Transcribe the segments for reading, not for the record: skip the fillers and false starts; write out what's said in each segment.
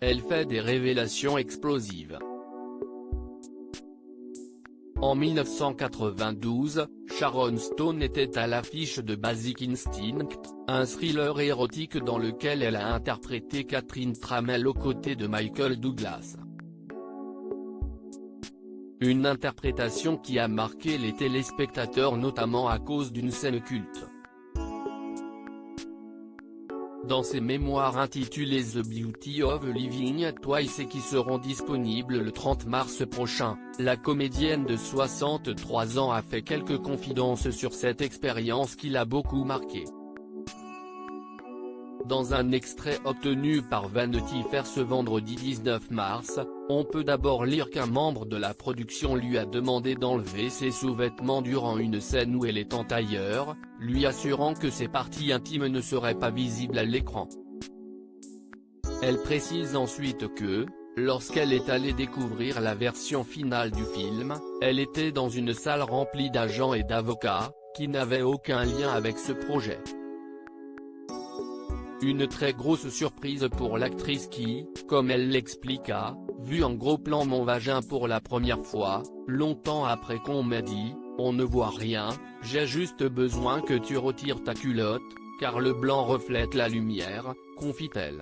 elle fait des révélations explosives. En 1992, Sharon Stone était à l'affiche de Basic Instinct, un thriller érotique dans lequel elle a interprété Catherine Tramell aux côtés de Michael Douglas. Une interprétation qui a marqué les téléspectateurs notamment à cause d'une scène culte. Dans ses mémoires intitulées The Beauty of Living Twice et qui seront disponibles le 30 mars prochain, la comédienne de 63 ans a fait quelques confidences sur cette expérience qui l'a beaucoup marquée. Dans un extrait obtenu par Vanity Fair ce vendredi 19 mars, on peut d'abord lire qu'un membre de la production lui a demandé d'enlever ses sous-vêtements durant une scène où elle est en tailleur, lui assurant que ses parties intimes ne seraient pas visibles à l'écran. Elle précise ensuite que, lorsqu'elle est allée découvrir la version finale du film, elle était dans une salle remplie d'agents et d'avocats, qui n'avaient aucun lien avec ce projet. Une très grosse surprise pour l'actrice qui, comme elle l'expliqua, vu en gros plan mon vagin pour la première fois, longtemps après qu'on m'a dit, on ne voit rien, j'ai juste besoin que tu retires ta culotte, car le blanc reflète la lumière, confie-t-elle.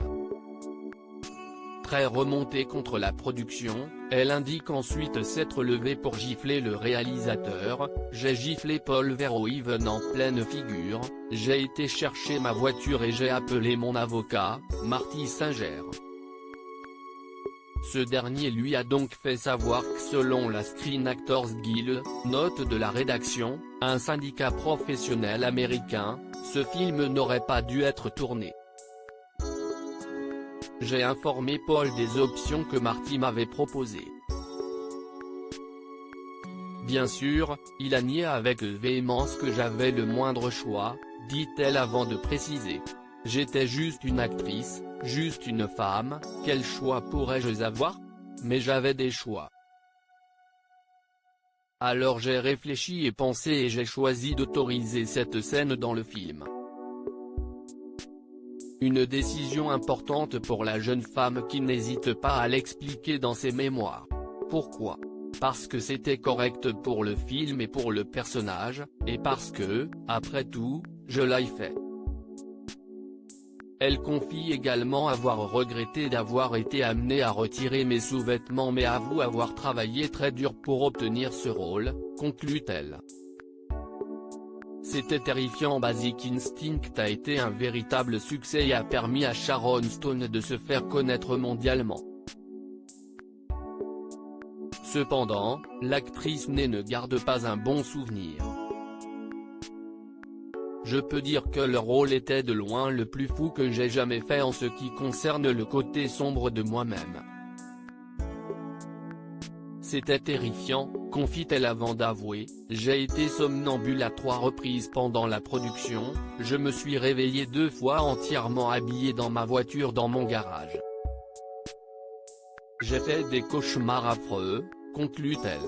Très remontée contre la production, elle indique ensuite s'être levée pour gifler le réalisateur, j'ai giflé Paul Verhoeven en pleine figure, j'ai été chercher ma voiture et j'ai appelé mon avocat, Marty Singer. Ce dernier lui a donc fait savoir que selon la Screen Actors Guild, note de la rédaction, un syndicat professionnel américain, ce film n'aurait pas dû être tourné. J'ai informé Paul des options que Marty m'avait proposées. Bien sûr, il a nié avec véhémence que j'avais le moindre choix, dit-elle avant de préciser. J'étais juste une actrice, juste une femme, quel choix pourrais-je avoir? Mais j'avais des choix. Alors j'ai réfléchi et pensé et j'ai choisi d'autoriser cette scène dans le film. Une décision importante pour la jeune femme qui n'hésite pas à l'expliquer dans ses mémoires. Pourquoi? Parce que c'était correct pour le film et pour le personnage, et parce que, après tout, je l'ai fait. Elle confie également avoir regretté d'avoir été amenée à retirer mes sous-vêtements mais avoue avoir travaillé très dur pour obtenir ce rôle, conclut-elle. C'était terrifiant. Basic Instinct a été un véritable succès et a permis à Sharon Stone de se faire connaître mondialement. Cependant, l'actrice ne garde pas un bon souvenir. Je peux dire que le rôle était de loin le plus fou que j'ai jamais fait en ce qui concerne le côté sombre de moi-même. C'était terrifiant, confie-t-elle avant d'avouer, j'ai été somnambule à 3 reprises pendant la production, je me suis réveillée 2 fois entièrement habillée dans ma voiture dans mon garage. J'ai fait des cauchemars affreux, conclut-elle.